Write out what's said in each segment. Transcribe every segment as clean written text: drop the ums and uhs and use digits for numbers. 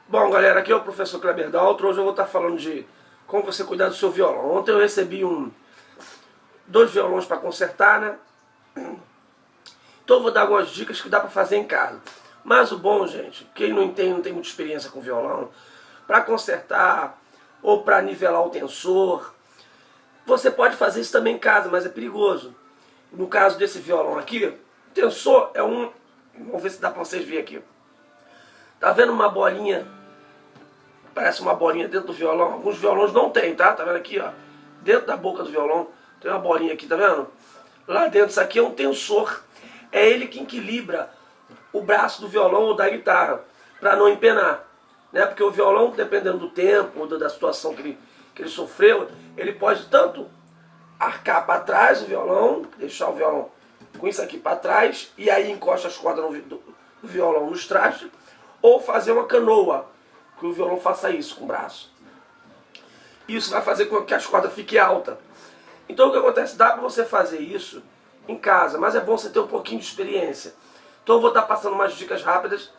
Bom, galera, aqui é o professor Kleber Daltro. Hoje eu vou estar falando de como você cuidar do seu violão. Ontem eu recebi dois violões para consertar, né? Então eu vou dar algumas dicas que dá para fazer em casa. Mas o bom, gente, quem não tem muita experiência com violão, para consertar ou para nivelar o tensor, você pode fazer isso também em casa, mas é perigoso. No caso desse violão aqui, o tensor é um... Vamos ver se dá para vocês verem aqui. Tá vendo uma bolinha? Parece uma bolinha dentro do violão. Alguns violões não tem, tá? Tá vendo aqui, ó? Dentro da boca do violão tem uma bolinha aqui, tá vendo? Lá dentro, isso aqui é um tensor. É ele que equilibra o braço do violão ou da guitarra, para não empenar, né? Porque o violão, dependendo do tempo ou da situação que ele sofreu, ele pode tanto arcar para trás o violão, deixar o violão com isso aqui para trás, e aí encosta as cordas do violão nos trastes, ou fazer uma canoa, que o violão faça isso com o braço. Isso vai fazer com que as cordas fiquem altas. Então o que acontece? Dá para você fazer isso em casa, mas é bom você ter um pouquinho de experiência. Então eu vou estar passando umas dicas rápidas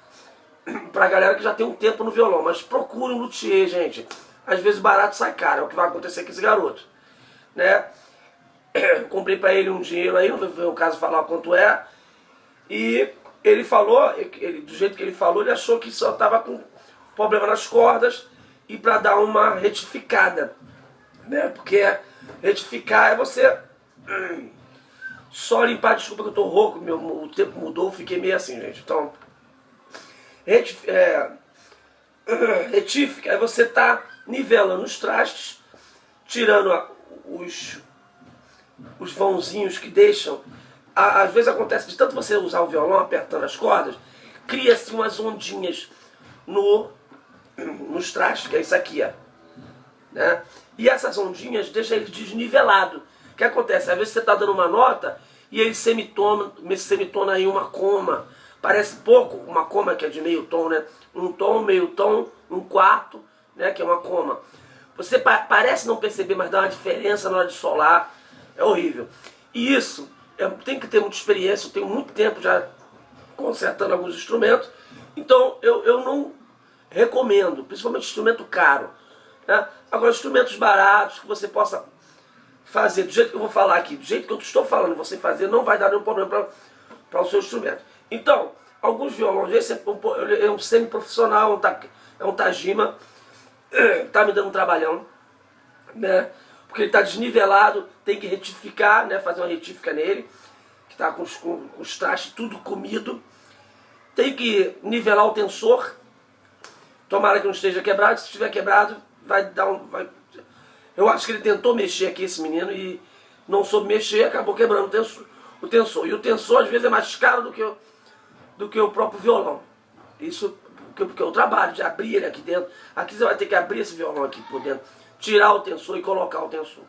para a galera que já tem um tempo no violão. Mas procure um luthier, gente. Às vezes barato sai caro, é o que vai acontecer com esse garoto, né? Comprei para ele um dinheiro aí, não vou o caso falar quanto é. E ele falou, do jeito que ele falou, ele achou que só estava com problema nas cordas e para dar uma retificada, né? Porque retificar é você só limpar. Desculpa que eu tô rouco, o tempo mudou, fiquei meio assim, gente. Então, retífica é você tá nivelando os trastes, tirando os vãozinhos que deixam. Às vezes acontece de tanto você usar o violão apertando as cordas, cria-se umas ondinhas nos trastes, que é isso aqui, ó, né? E essas ondinhas deixam ele desnivelado. O que acontece? Às vezes você está dando uma nota e ele semitona em uma coma. Parece pouco, uma coma que é de meio tom, né? Um tom, meio tom, um quarto, né? Que é uma coma. Você parece não perceber, mas dá uma diferença na hora de solar. É horrível. E isso, tem que ter muita experiência. Eu tenho muito tempo já consertando alguns instrumentos. Então eu não recomendo, principalmente instrumento caro, né? Agora, instrumentos baratos que você possa fazer do jeito que eu vou falar aqui, do jeito que eu estou falando, você fazer, não vai dar nenhum problema para o seu instrumento. Então, alguns violões, esse é um semi-profissional, é um Tajima, tá me dando um trabalhão, né? Porque ele está desnivelado, tem que retificar, né? Fazer uma retífica nele, que está com os trastes tudo comido. Tem que nivelar o tensor. Tomara que não esteja quebrado. Se estiver quebrado, vai dar um... Eu acho que ele tentou mexer aqui, esse menino, e não soube mexer, acabou quebrando o tensor. E o tensor, às vezes, é mais caro do que o próprio violão. Isso porque é o trabalho de abrir ele aqui dentro. Aqui você vai ter que abrir esse violão aqui por dentro, tirar o tensor e colocar o tensor.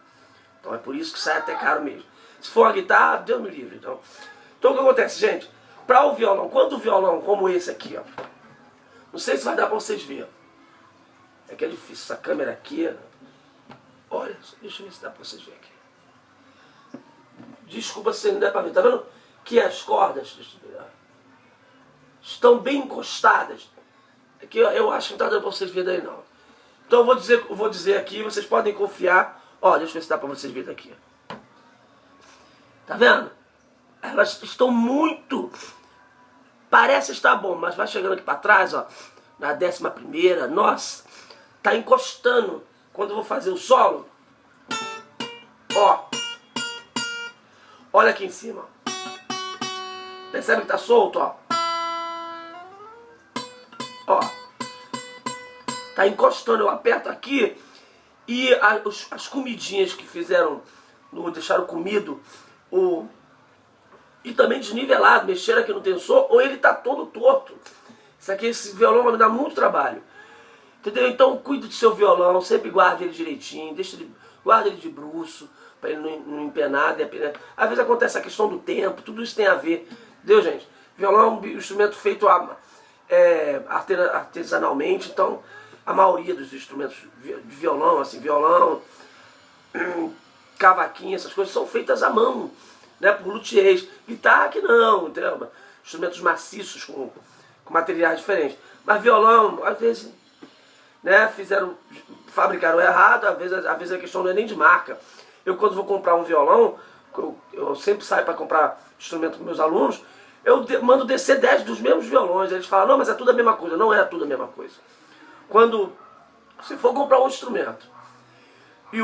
Então é por isso que sai até caro mesmo. Se for uma guitarra, Deus me livre. Então o que acontece, gente? Para o violão, quando o violão como esse aqui, ó, não sei se vai dar para vocês verem. É que é difícil, essa câmera aqui. Olha, deixa eu ver se dá para vocês verem aqui. Desculpa se não der para ver. Tá vendo que as cordas, deixa eu ver, estão bem encostadas. Aqui eu acho que não está dando para vocês verem daí não. Então eu vou dizer aqui, vocês podem confiar. Ó, deixa eu ver se dá para vocês verem daqui. Tá vendo? Elas estão muito... Parece estar bom, mas vai chegando aqui para trás, ó, na 11ª, nossa, tá encostando. Quando eu vou fazer o solo, ó, olha aqui em cima, percebe que tá solto, ó, ó, tá encostando. Eu aperto aqui e as comidinhas que fizeram, deixaram comido e também desnivelado, mexeram aqui no tensor, ou ele tá todo torto. Esse violão vai me dar muito trabalho. Entendeu? Então cuide do seu violão, sempre guarde ele direitinho, guarde ele de bruço, para ele não empenar. Às vezes acontece a questão do tempo, tudo isso tem a ver. Entendeu, gente? Violão é um instrumento feito artesanalmente, então a maioria dos instrumentos de violão, assim, violão, cavaquinho, essas coisas são feitas à mão, né, por luthiers. Guitarra que não, entendeu? Instrumentos maciços com materiais diferentes. Mas violão, às vezes né? Fabricaram errado, às vezes a questão não é nem de marca. Eu quando vou comprar um violão, eu sempre saio para comprar instrumento com meus alunos, eu mando descer 10 dos mesmos violões. Eles falam, não, mas é tudo a mesma coisa. Não é tudo a mesma coisa. Quando você for comprar um instrumento e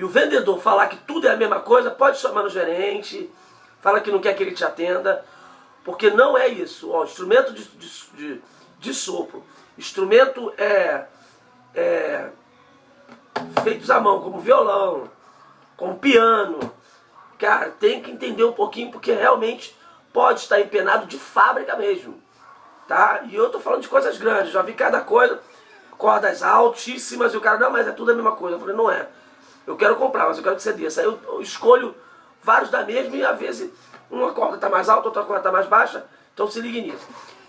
o vendedor falar que tudo é a mesma coisa, pode chamar no gerente, fala que não quer que ele te atenda, porque não é isso. Ó, instrumento de sopro, instrumento feitos à mão, como violão, como piano, cara, tem que entender um pouquinho, porque realmente pode estar empenado de fábrica mesmo, tá? E eu tô falando de coisas grandes, já vi cada coisa, cordas altíssimas, e o cara, não, mas é tudo a mesma coisa. Eu falei, não é. Eu quero comprar, mas eu quero que você desça. Aí eu escolho vários da mesma e às vezes uma corda está mais alta, outra corda está mais baixa, então se ligue nisso.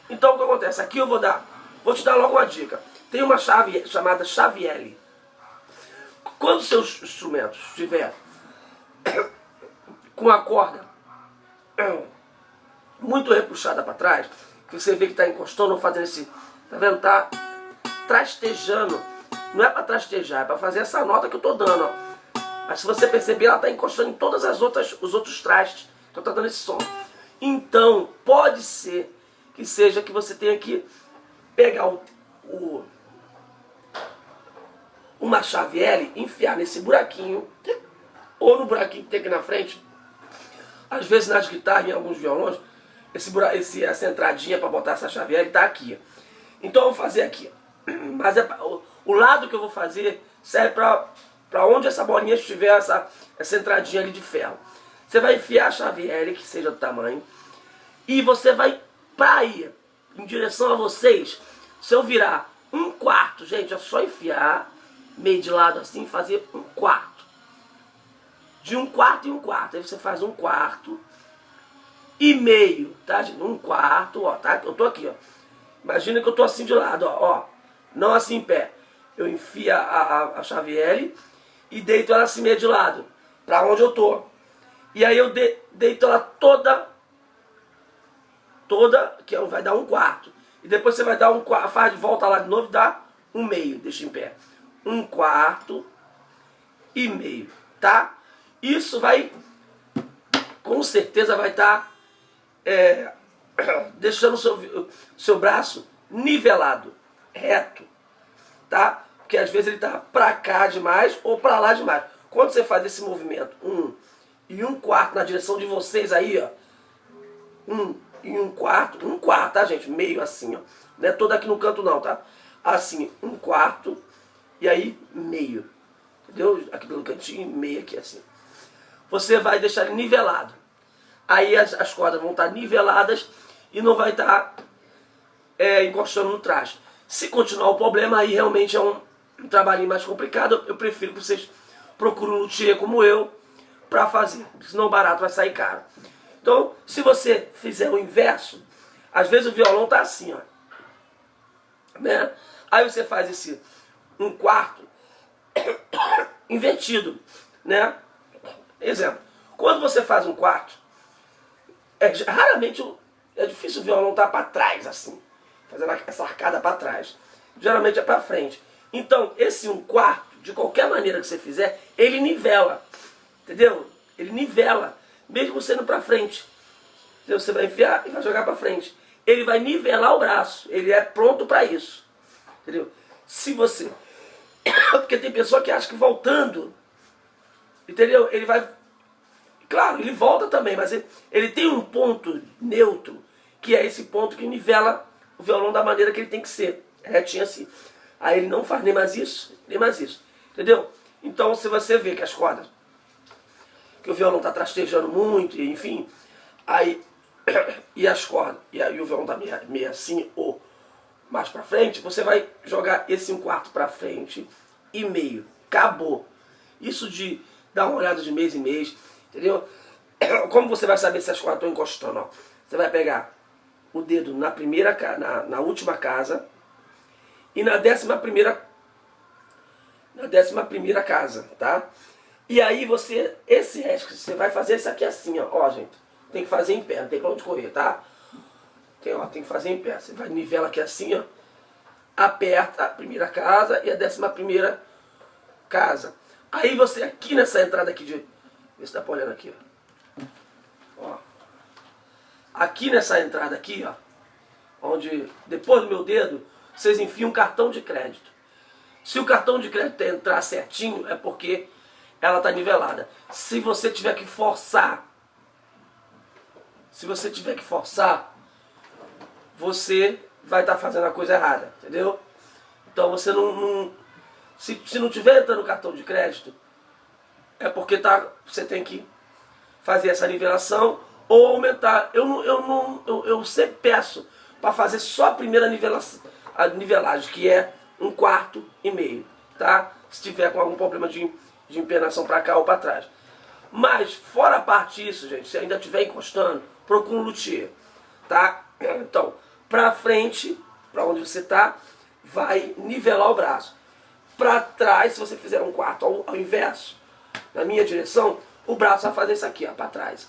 Então o que acontece? Aqui eu vou te dar logo uma dica. Tem uma chave chamada chave L. Quando seus instrumentos estiver com a corda muito repuxada para trás, que você vê que está encostando ou fazendo esse, tá vendo? Tá trastejando. Não é para trastejar, é para fazer essa nota que eu estou dando, ó. Mas se você perceber, ela está encostando em todas os outros trastes. Então está dando esse som. Então, pode ser que seja que você tenha que pegar uma chave L, enfiar nesse buraquinho, ou no buraquinho que tem aqui na frente. Às vezes nas guitarras, em alguns violões, essa entradinha para botar essa chave L está aqui. Então eu vou fazer aqui. Mas o lado que eu vou fazer serve para onde essa bolinha estiver, essa entradinha ali de ferro. Você vai enfiar a chave L, que seja do tamanho, e você vai para ir em direção a vocês. Se eu virar um quarto, gente, é só enfiar meio de lado assim, fazer um quarto. De um quarto em um quarto. Aí você faz um quarto e meio, tá, gente? Um quarto, ó, tá? Eu tô aqui, ó. Imagina que eu tô assim de lado, ó. Não assim em pé. Eu enfio a chave L e deito ela assim meio de lado, para onde eu tô. E aí eu deito ela toda, que vai dar um quarto. E depois você vai dar um quarto, faz de volta lá de novo e dá um meio, deixa em pé. Um quarto e meio, tá? Isso vai, com certeza vai estar deixando o seu braço nivelado, reto, tá? Porque às vezes ele tá pra cá demais ou pra lá demais. Quando você faz esse movimento, e um quarto na direção de vocês aí, ó, um quarto, tá, gente? Meio assim, ó. Não é todo aqui no canto não, tá? Assim, um quarto e aí meio. Entendeu? Aqui pelo cantinho, meio aqui assim. Você vai deixar ele nivelado. Aí as cordas vão estar niveladas e não vai estar encostando no traste. Se continuar o problema, aí realmente é um trabalhinho mais complicado. Eu prefiro que vocês procurem um luthier como eu para fazer, senão o barato vai sair caro. Então, se você fizer o inverso, às vezes o violão tá assim, ó, né? Aí você faz esse um quarto invertido, né? Exemplo, quando você faz um quarto, raramente é difícil o violão estar para trás assim, fazendo essa arcada para trás. Geralmente é para frente. Então, esse um quarto, de qualquer maneira que você fizer, ele nivela. Entendeu? Ele nivela, mesmo sendo para frente. Entendeu? Você vai enfiar e vai jogar para frente. Ele vai nivelar o braço. Ele é pronto para isso. Entendeu? Se você... Porque tem pessoa que acha que voltando, entendeu? Ele vai... Claro, ele volta também, mas ele tem um ponto neutro, que é esse ponto que nivela o violão da maneira que ele tem que ser. Retinho assim. Aí ele não faz nem mais isso, nem mais isso. Entendeu? Então, se você vê que as cordas, que o violão está trastejando muito, enfim, aí, e as cordas, e aí o violão está meio assim, ou mais para frente, você vai jogar esse um quarto para frente e meio. Acabou. Isso de dar uma olhada de mês em mês, entendeu? Como você vai saber se as cordas estão encostando? Ó? Você vai pegar o dedo na última casa e na 11ª casa, tá? E aí esse resto que você vai fazer isso aqui assim, ó, gente, tem que fazer em pé, não tem pra onde correr, tá? Tem que fazer em pé, você vai nivela aqui assim, ó, aperta a primeira casa e a 11ª casa. Aí você, aqui nessa entrada aqui de... Vê se dá pra olhar aqui, ó. Aqui nessa entrada aqui, ó, onde depois do meu dedo, vocês enfiam um cartão de crédito. Se o cartão de crédito entrar certinho, é porque ela está nivelada. Se você tiver que forçar, você vai estar fazendo a coisa errada, entendeu? Então você se não tiver entrando no cartão de crédito, é porque você tem que fazer essa nivelação ou aumentar. Eu sempre peço para fazer só a primeira nivelagem, que é 1/4,5, tá? Se tiver com algum problema de empenação para cá ou para trás. Mas, fora a parte disso, gente, se ainda estiver encostando, procura um luthier, tá? Então, para frente, para onde você tá, vai nivelar o braço. Para trás, se você fizer 1/4 ao inverso, na minha direção, o braço vai fazer isso aqui, ó, para trás.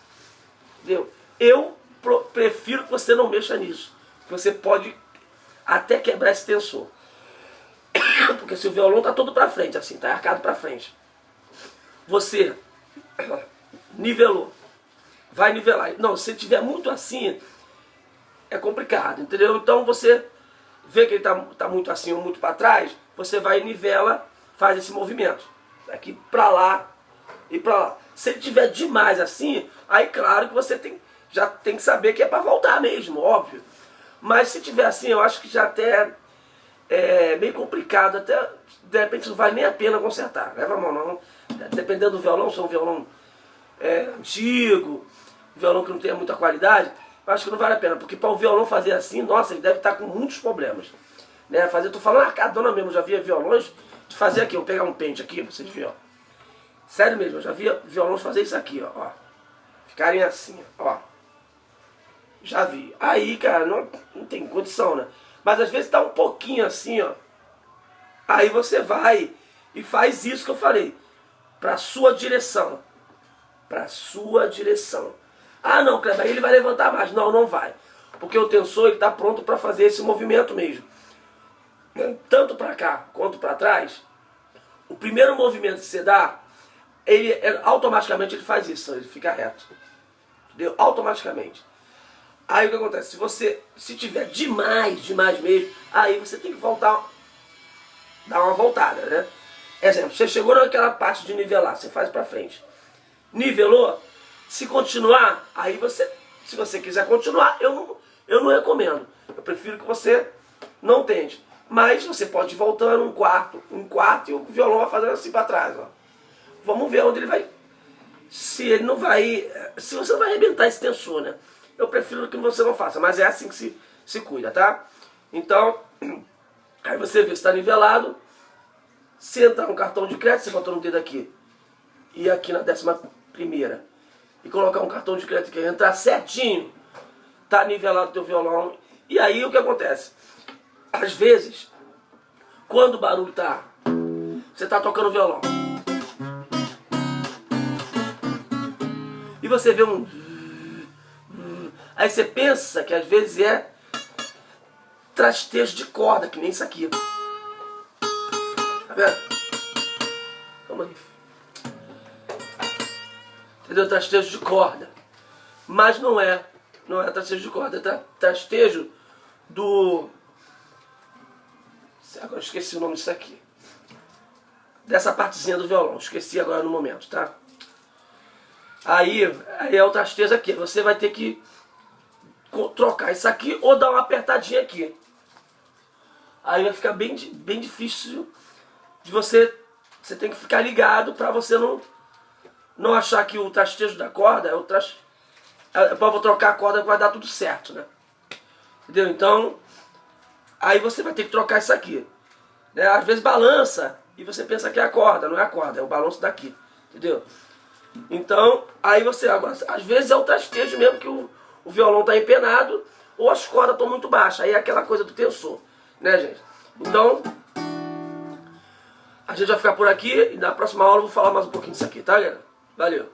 Entendeu? Eu prefiro que você não mexa nisso. Você pode até quebrar esse tensor. Porque se o violão tá todo para frente, assim, tá arcado para frente, você nivelou, vai nivelar. Não, se tiver muito assim, é complicado, entendeu? Então você vê que ele tá muito assim ou muito para trás, você vai e nivela, faz esse movimento. Daqui para lá e para lá. Se ele tiver demais assim, aí claro que você já tem que saber que é para voltar mesmo, óbvio. Mas se tiver assim, eu acho que já até é meio complicado, até de repente não vale nem a pena consertar. Leva a mão não. Dependendo do violão, se é um violão antigo, violão que não tenha muita qualidade, eu acho que não vale a pena, porque para o violão fazer assim, nossa, ele deve estar com muitos problemas. Né? Tô falando arcadona mesmo, já via violões de fazer aqui, eu vou pegar um pente aqui pra vocês verem, ó. Sério mesmo, eu já via violões fazer isso aqui, ó. Ficarem assim, ó. Já vi. Aí, cara, não tem condição, né? Mas às vezes tá um pouquinho assim, ó. Aí você vai e faz isso que eu falei. Pra sua direção. Pra sua direção. Ah, não, Kleber, aí ele vai levantar mais. Não, não vai. Porque o tensor, ele tá pronto para fazer esse movimento mesmo. Tanto para cá quanto para trás, o primeiro movimento que você dá, automaticamente ele faz isso, ele fica reto. Entendeu? Automaticamente. Aí o que acontece? Se tiver demais mesmo, aí você tem que voltar, dar uma voltada, né? Exemplo, você chegou naquela parte de nivelar, você faz para frente. Nivelou, se continuar, aí se você quiser continuar, eu não recomendo. Eu prefiro que você não tente. Mas você pode ir voltando um quarto e o violão vai fazendo assim para trás, ó. Vamos ver onde ele vai. Se você não vai arrebentar esse tensor, né? Eu prefiro que você não faça, mas é assim que se cuida, tá? Então, aí você vê se está nivelado. Se entrar no cartão de crédito, você bota no dedo aqui e aqui na 11ª e colocar um cartão de crédito que entrar certinho, tá nivelado o teu violão. E aí o que acontece? Às vezes, quando o barulho você tá tocando violão e você vê aí você pensa que às vezes é trastejo de corda, que nem isso aqui. Tá vendo? Calma aí. Entendeu? Trastejo de corda. Mas não é trastejo de corda, é trastejo do... Agora eu esqueci o nome disso aqui. Dessa partezinha do violão. Esqueci agora no momento, tá? Aí é o trastejo aqui. Você vai ter que trocar isso aqui ou dar uma apertadinha aqui. Aí vai ficar bem difícil de você tem que ficar ligado para você não achar que o trastejo da corda é o trastejo. Vou trocar a corda que vai dar tudo certo, né? Entendeu? Então, aí você vai ter que trocar isso aqui. Né? Às vezes balança e você pensa que é a corda, não é a corda, é o balanço daqui. Entendeu? Então, aí você agora, às vezes é o trastejo mesmo que o violão está empenado ou as cordas estão muito baixas. Aí é aquela coisa do tensor, né, gente? Então, a gente vai ficar por aqui e na próxima aula eu vou falar mais um pouquinho disso aqui, tá, galera? Valeu!